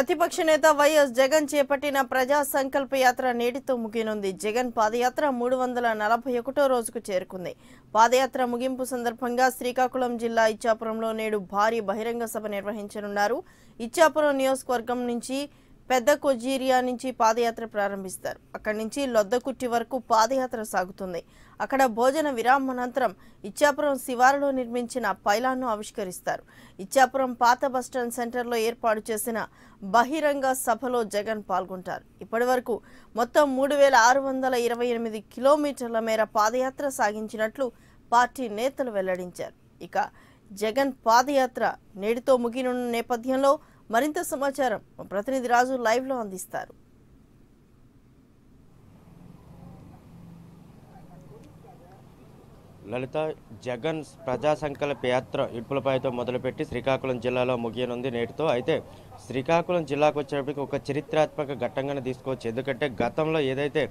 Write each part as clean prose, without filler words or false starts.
ప్రతిపక్ష నేత వైఎస్ జగన్ చేపట్టిన ప్రజా సంకల్ప యాత్ర నేటితో ముగినుంది. జగన్ పాదయాత్ర 341వ రోజుకు చేరుకుంది. పాదయాత్ర ముగింపు సందర్భంగా శ్రీకాకుళం జిల్లా ఇచ్చాపురంలో నేడు భారీ బహిరంగ సభ నిర్వహించనున్నారు. ఇచ్చాపురం నియోజకవర్గం నుంచి పెద్ద కొజీరియా నుంచి పాదయాత్ర ప్రారంభిస్తారు. అక్కడి నుంచి లొద్దకుట్టి వరకు పాదయాత్ర సాగుతుంది. అక్కడ భోజన విరామానంతరం ఇచ్చాపురం శివారులో నిర్మించిన పైలాన్ను ఆవిష్కరిస్తారు. ఇచ్చాపురం పాత బస్టాండ్ సెంటర్లో ఏర్పాటు చేసిన బహిరంగ సభలో జగన్ పాల్గొంటారు. ఇప్పటి వరకు మొత్తం 3628 కిలోమీటర్ల మేర పాదయాత్ర సాగించినట్లు పార్టీ నేతలు వెల్లడించారు. ఇక జగన్ పాదయాత్ర నేటితో ముగినున్న నేపథ్యంలో మరింత సమాచారం మా ప్రతినిధి రాజు లైవ్ లో అందిస్తారు. లలిత, జగన్ ప్రజా సంకల్ప యాత్ర ఇడుపులపాయతో మొదలుపెట్టి శ్రీకాకుళం జిల్లాలో ముగియనుంది నేటితో. అయితే శ్రీకాకుళం జిల్లాకు వచ్చేటప్పటికి ఒక చరిత్రాత్మక ఘట్టంగానే తీసుకోవచ్చు. ఎందుకంటే గతంలో ఏదైతే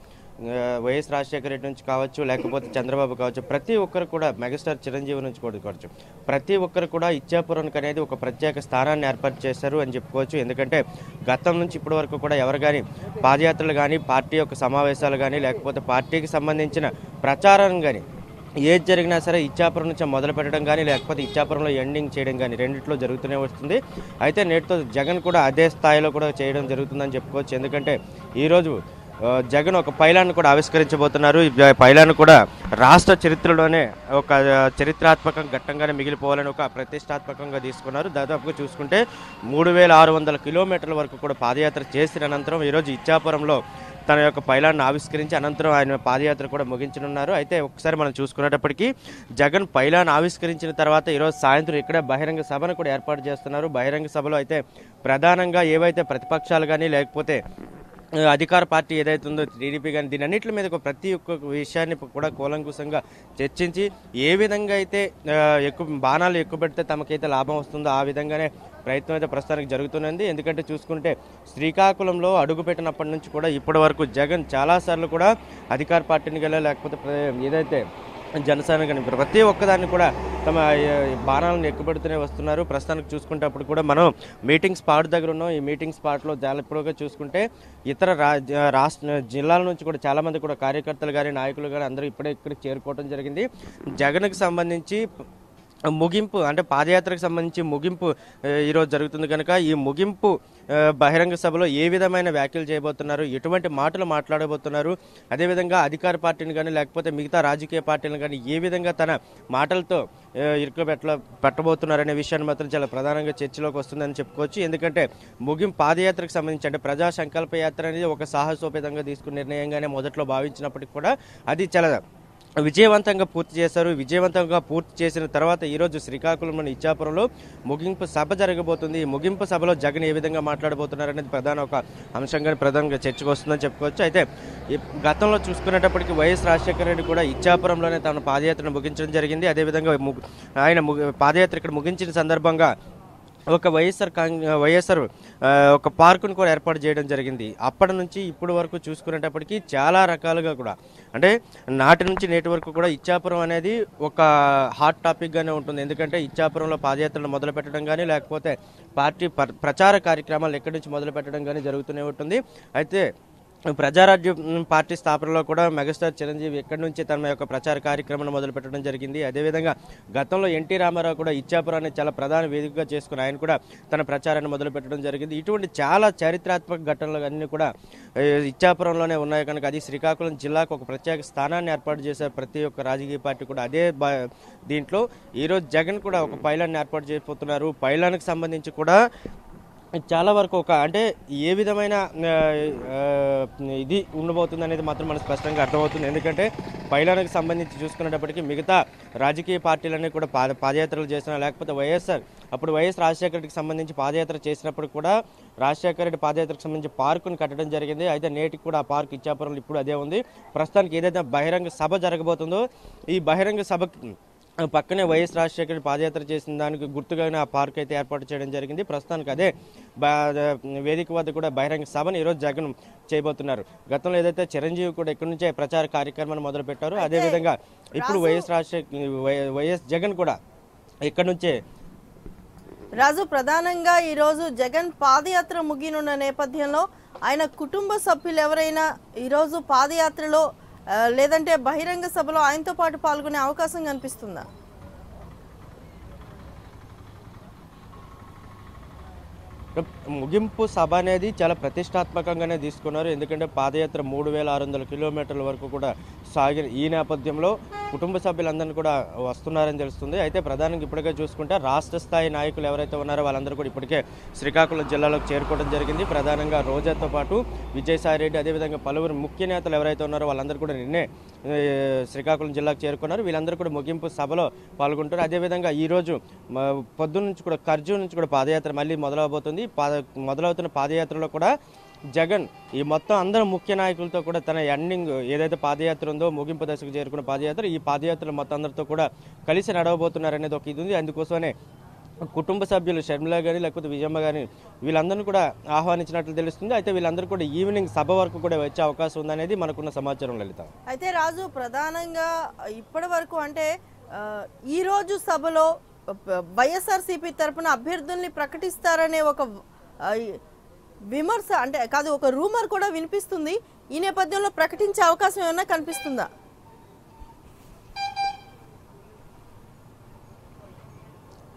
వైఎస్ రాజశేఖర రెడ్డి నుంచి కావచ్చు, లేకపోతే చంద్రబాబు కావచ్చు, ప్రతి ఒక్కరు కూడా మెగాస్టార్ చిరంజీవి నుంచి కూడా కావచ్చు, ప్రతి ఒక్కరు కూడా ఇచ్చాపురానికి అనేది ఒక ప్రత్యేక స్థానాన్ని ఏర్పాటు చేశారు అని చెప్పుకోవచ్చు. ఎందుకంటే గతం నుంచి ఇప్పటి వరకు కూడా ఎవరు కానీ పాదయాత్రలు కానీ, పార్టీ యొక్క సమావేశాలు కానీ, లేకపోతే పార్టీకి సంబంధించిన ప్రచారం కానీ ఏది జరిగినా సరే ఇచ్చాపురం నుంచి మొదలు పెట్టడం కానీ, లేకపోతే ఇచ్చాపురంలో ఎండింగ్ చేయడం కానీ రెండిట్లో జరుగుతూనే వస్తుంది. అయితే నేటితో జగన్ కూడా అదే స్థాయిలో కూడా చేయడం జరుగుతుందని చెప్పుకోవచ్చు. ఎందుకంటే ఈరోజు జగన్ ఒక పైలాన్ని కూడా ఆవిష్కరించబోతున్నారు. ఈ పైలాన్ని కూడా రాష్ట్ర చరిత్రలోనే ఒక చరిత్రాత్మక ఘట్టంగానే మిగిలిపోవాలని ఒక ప్రతిష్టాత్మకంగా తీసుకున్నారు. దాదాపుగా చూసుకుంటే 3600 కిలోమీటర్ల వరకు కూడా పాదయాత్ర చేసిన అనంతరం ఈరోజు ఇచ్చాపురంలో తన యొక్క పైలాన్ని ఆవిష్కరించి అనంతరం ఆయన పాదయాత్ర కూడా ముగించనున్నారు. అయితే ఒకసారి మనం చూసుకునేటప్పటికీ జగన్ పైలాన్ని ఆవిష్కరించిన తర్వాత ఈరోజు సాయంత్రం ఇక్కడ బహిరంగ సభను కూడా ఏర్పాటు చేస్తున్నారు. బహిరంగ సభలో అయితే ప్రధానంగా ఏవైతే ప్రతిపక్షాలు కానీ, లేకపోతే అధికార పార్టీ ఏదైతే ఉందో టీడీపీ కానీ, దీని అన్నింటి మీద ప్రతి ఒక్క విషయాన్ని కూడా కూలంకుశంగా చర్చించి ఏ విధంగా అయితే బాణాలు ఎక్కువ పెడితే తమకైతే లాభం వస్తుందో ఆ విధంగానే ప్రయత్నం అయితే ప్రస్తుతానికి జరుగుతున్నది. ఎందుకంటే చూసుకుంటే శ్రీకాకుళంలో అడుగుపెట్టినప్పటి నుంచి కూడా ఇప్పటి వరకు జగన్ చాలాసార్లు కూడా అధికార పార్టీని గల, లేకపోతే ఏదైతే జనసేన కానీ ప్రతి ఒక్కదాన్ని కూడా తమ బాణాలను ఎక్కుపెడుతూనే వస్తున్నారు. ప్రస్తుతానికి చూసుకుంటేప్పుడు కూడా మనం మీటింగ్ స్పాట్ దగ్గర ఉన్నాం. ఈ మీటింగ్ స్పాట్లో ఇప్పుడుగా చూసుకుంటే ఇతర రాష్ట్ర జిల్లాల నుంచి కూడా చాలామంది కూడా కార్యకర్తలు కానీ, నాయకులు కానీ అందరూ ఇప్పుడే ఇక్కడికి చేరుకోవడం జరిగింది. జగన్కి సంబంధించి ముగింపు అంటే పాదయాత్రకు సంబంధించి ముగింపు ఈరోజు జరుగుతుంది కనుక ఈ ముగింపు బహిరంగ సభలో ఏ విధమైన వ్యాఖ్యలు చేయబోతున్నారు, ఎటువంటి మాటలు మాట్లాడబోతున్నారు, అదేవిధంగా అధికార పార్టీని కానీ, లేకపోతే మిగతా రాజకీయ పార్టీలను కానీ ఏ విధంగా తన మాటలతో పెట్టబోతున్నారు అనే విషయాన్ని మాత్రం చాలా ప్రధానంగా చర్చలోకి వస్తుందని చెప్పుకోవచ్చు. ఎందుకంటే ముగింపు పాదయాత్రకు సంబంధించి అంటే ప్రజా సంకల్ప యాత్ర అనేది ఒక సాహసోపేతంగా తీసుకున్న నిర్ణయంగానే మొదట్లో భావించినప్పటికీ కూడా అది చాలా విజయవంతంగా పూర్తి చేశారు. విజయవంతంగా పూర్తి చేసిన తర్వాత ఈరోజు శ్రీకాకుళంలోని ఇచ్చాపురంలో ముగింపు సభ జరగబోతుంది. ఈ ముగింపు సభలో జగన్ ఏ విధంగా మాట్లాడబోతున్నారు అనేది ఒక ప్రధానంగా చర్చకు వస్తుందని చెప్పుకోవచ్చు. అయితే గతంలో చూసుకునేటప్పటికీ వైఎస్ రాజశేఖర రెడ్డి కూడా ఇచ్చాపురంలోనే తన పాదయాత్రను ముగించడం జరిగింది. అదేవిధంగా ఆయన పాదయాత్ర ఇక్కడ ముగించిన సందర్భంగా ఒక వైఎస్ఆర్ ఒక పార్కును కూడా ఏర్పాటు చేయడం జరిగింది. అప్పటి నుంచి ఇప్పటి వరకు చూసుకునేటప్పటికీ చాలా రకాలుగా కూడా అంటే నాటి నుంచి నేటి వరకు కూడా ఇచ్చాపురం అనేది ఒక హాట్ టాపిక్గానే ఉంటుంది. ఎందుకంటే ఇచ్చాపురంలో పాదయాత్రలు మొదలు పెట్టడం కానీ, లేకపోతే పార్టీ ప్రచార కార్యక్రమాలు ఎక్కడి నుంచి మొదలు పెట్టడం కానీ జరుగుతూనే ఉంటుంది. అయితే ప్రజారాజ్యం పార్టీ స్థాపనలో కూడా మెగాస్టార్ చిరంజీవి ఎక్కడి నుంచి తన యొక్క ప్రచార కార్యక్రమాన్ని మొదలు పెట్టడం జరిగింది. అదేవిధంగా గతంలో ఎన్టీ రామారావు కూడా ఇచ్చాపురాన్ని చాలా ప్రధాన వేదికగా చేసుకుని ఆయన కూడా తన ప్రచారాన్ని మొదలు పెట్టడం జరిగింది. ఇటువంటి చాలా చారిత్రాత్మక ఘటనలు అన్నీ కూడా ఇచ్చాపురంలోనే ఉన్నాయి కనుక అది శ్రీకాకుళం జిల్లాకు ఒక ప్రత్యేక స్థానాన్ని ఏర్పాటు చేశారు ప్రతి ఒక్క రాజకీయ పార్టీ కూడా. అదే దీంట్లో ఈరోజు జగన్ కూడా ఒక పైలాన్ని ఏర్పాటు చేయబోతున్నారు. పైలాన్కి సంబంధించి కూడా చాలా వరకు అంటే ఏ విధమైన ఇది ఉండబోతుంది అనేది మాత్రం మనకు స్పష్టంగా అర్థమవుతుంది. ఎందుకంటే పైలానికి సంబంధించి చూసుకునేటప్పటికీ మిగతా రాజకీయ పార్టీలన్నీ కూడా పాదయాత్రలు చేసినా, లేకపోతే అప్పుడు వైఎస్ రాజశేఖర రెడ్డికి సంబంధించి పాదయాత్ర చేసినప్పుడు కూడా రాజశేఖర రెడ్డి పాదయాత్రకు సంబంధించి పార్కును కట్టడం జరిగింది. అయితే నేటికి కూడా ఆ పార్క్ ఇచ్చాపురంలో ఇప్పుడు అదే ఉంది. ప్రస్తుతానికి ఏదైతే బహిరంగ సభ జరగబోతుందో ఈ బహిరంగ సభకి పక్కనే వైఎస్ రాజశేఖర పాదయాత్ర చేసిన దానికి గుర్తుగానే ఆ పార్క్ అయితే ఏర్పాటు చేయడం జరిగింది. ప్రస్తుతానికి అదే వేదిక వద్ద కూడా బహిరంగ సభను ఈరోజు జగన్ చేయబోతున్నారు. గతంలో ఏదైతే చిరంజీవి కూడా ఇక్కడి నుంచే ప్రచార కార్యక్రమాన్ని మొదలు పెట్టారో అదేవిధంగా ఇప్పుడు వైఎస్ జగన్ కూడా ఇక్కడ నుంచే రాజు, ప్రధానంగా ఈరోజు జగన్ పాదయాత్ర ముగినున్న నేపథ్యంలో ఆయన కుటుంబ సభ్యులు ఎవరైనా ఈరోజు పాదయాత్రలో లేదంటే బహిరంగ సభలో ఆయనతో పాటు పాల్గొనే అవకాశం కనిపిస్తుందా? ముగింపు సభ అనేది చాలా ప్రతిష్టాత్మకంగానే తీసుకున్నారు. ఎందుకంటే పాదయాత్ర 3600 కిలోమీటర్ల వరకు కూడా సాగిన ఈ నేపథ్యంలో కుటుంబ సభ్యులందరినీ కూడా వస్తున్నారని తెలుస్తుంది. అయితే ప్రధానంగా ఇప్పటికే చూసుకుంటే రాష్ట్ర స్థాయి నాయకులు ఎవరైతే ఉన్నారో వాళ్ళందరూ కూడా ఇప్పటికే శ్రీకాకుళం జిల్లాలోకి చేరుకోవడం జరిగింది. ప్రధానంగా రోజాతో పాటు విజయసాయిరెడ్డి, అదేవిధంగా పలువురు ముఖ్య నేతలు ఎవరైతే ఉన్నారో వాళ్ళందరూ కూడా నిన్నే శ్రీకాకుళం జిల్లాకు చేరుకున్నారు. వీళ్ళందరూ కూడా ముగింపు సభలో పాల్గొంటారు. అదేవిధంగా ఈరోజు పొద్దున్న నుంచి కూడా ఖర్జూర్ నుంచి కూడా పాదయాత్ర మళ్ళీ మొదలవబోతుంది. మొదలవుతున్న పాదయాత్రలో కూడా జగన్ ఈ మొత్తం అందరూ ముఖ్య నాయకులతో కూడా తన ఎండింగ్ ఏదైతే పాదయాత్ర ఉందో ముగింపు దశకు చేరుకున్న పాదయాత్ర, ఈ పాదయాత్రలో మొత్తం అందరితో కూడా కలిసి నడవబోతున్నారు అనేది ఒక ఇది ఉంది. అందుకోసమే కుటుంబ సభ్యులు షర్మిల కానీ లేకపోతే విజయమ్మ కానీ వీళ్ళందరినీ కూడా ఆహ్వానించినట్లు తెలుస్తుంది. అయితే వీళ్ళందరూ కూడా ఈవినింగ్ సభ వరకు కూడా వచ్చే అవకాశం ఉందనేది మనకున్న సమాచారం లలిత. అయితే రాజు, ప్రధానంగా ఇప్పటి వరకు అంటే ఈ రోజు సభలో వైఎస్ఆర్సీపీ తరపున అభ్యర్థుల్ని ప్రకటిస్తారనే ఒక విమర్శ అంటే కాదు, ఒక రూమర్ కూడా వినిపిస్తుంది. ఈ నేపథ్యంలో ప్రకటించే అవకాశం ఏమైనా కనిపిస్తుందా?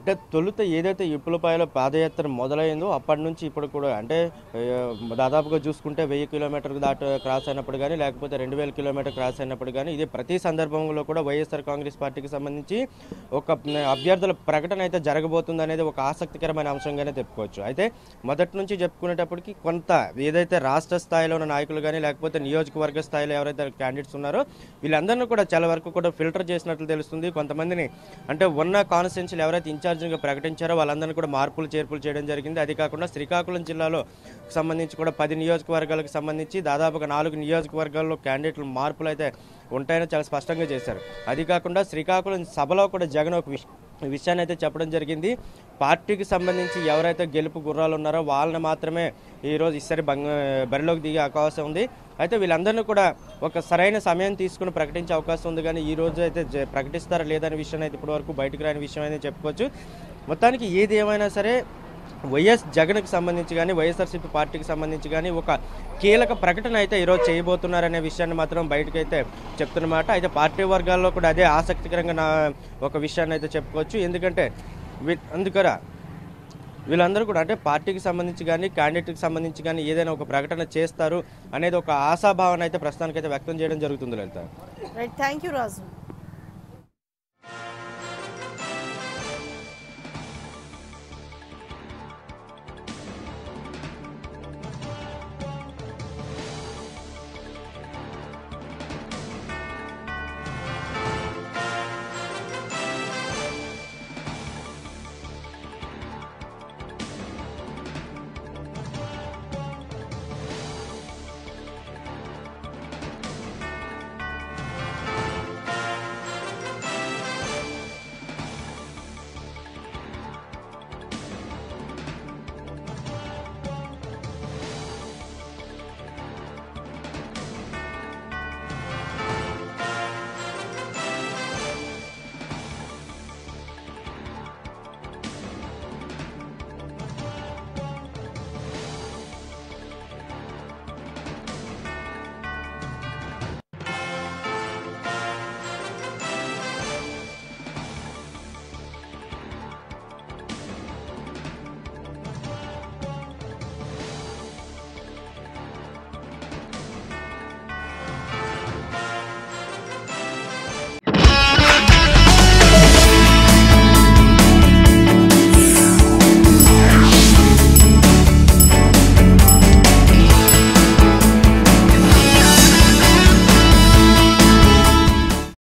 అంటే తొలుత ఏదైతే ఇప్పులపాయలో పాదయాత్ర మొదలైందో అప్పటి నుంచి ఇప్పుడు కూడా అంటే దాదాపుగా చూసుకుంటే 1000 కిలోమీటర్లు క్రాస్ అయినప్పుడు కానీ లేకపోతే 2000 కిలోమీటర్ క్రాస్ అయినప్పుడు కానీ ఇది ప్రతి సందర్భంలో కూడా వైఎస్ఆర్ కాంగ్రెస్ పార్టీకి సంబంధించి ఒక అభ్యర్థుల ప్రకటన అయితే జరగబోతుంది అనేది ఒక ఆసక్తికరమైన అంశంగానే చెప్పుకోవచ్చు. అయితే మొదటి నుంచి చెప్పుకునేటప్పటికి కొంత ఏదైతే రాష్ట్ర స్థాయిలో ఉన్న నాయకులు కానీ లేకపోతే నియోజకవర్గ స్థాయిలో ఎవరైతే క్యాండిడేట్స్ ఉన్నారో వీళ్ళందరినీ కూడా చాలా వరకు కూడా ఫిల్టర్ చేసినట్లు తెలుస్తుంది. కొంతమందిని అంటే ఉన్న కాన్స్టిట్యున్సీలు ఎవరైతే ఇన్ఛార్జ్ ప్రకటించారో వాళ్ళందరినీ కూడా మార్పులు చేర్పులు చేయడం జరిగింది. అది కాకుండా శ్రీకాకుళం జిల్లాలో సంబంధించి కూడా 10 నియోజకవర్గాలకు సంబంధించి దాదాపుగా 4 నియోజకవర్గాల్లో క్యాండిడేట్లు మార్పులు అయితే ఉంటాయని చాలా స్పష్టంగా చేశారు. అది కాకుండా శ్రీకాకుళం సభలో కూడా జగన్ ఒక విషయాన్ని అయితే చెప్పడం జరిగింది. పార్టీకి సంబంధించి ఎవరైతే గెలుపు గుర్రాలు ఉన్నారో వాళ్ళని మాత్రమే ఈరోజు ఈసారి బరిలోకి దిగే అవకాశం ఉంది. అయితే వీళ్ళందరినీ కూడా ఒక సరైన సమయం తీసుకుని ప్రకటించే అవకాశం ఉంది. కానీ ఈ రోజు అయితే ప్రకటిస్తారా లేదనే విషయాన్ని అయితే ఇప్పటి వరకు బయటకు రాని విషయం అయితే చెప్పుకోవచ్చు. మొత్తానికి ఏది ఏమైనా సరే వైఎస్ జగన్కి సంబంధించి కానీ వైఎస్ఆర్సీపీ పార్టీకి సంబంధించి కానీ ఒక కీలక ప్రకటన అయితే ఈరోజు చేయబోతున్నారనే విషయాన్ని మాత్రం బయటకైతే చెప్తున్నమాట. అయితే పార్టీ వర్గాల్లో కూడా అదే ఆసక్తికరంగా ఒక విషయాన్ని అయితే చెప్పుకోవచ్చు. ఎందుకంటే అందుకరా వీళ్ళందరూ కూడా అంటే పార్టీకి సంబంధించి కానీ క్యాండిడేట్కి సంబంధించి కానీ ఏదైనా ఒక ప్రకటన చేస్తారు అనేది ఒక ఆశాభావన అయితే ప్రస్తుతానికైతే వ్యక్తం చేయడం జరుగుతుంది Lalitha. Right, thank you Raju.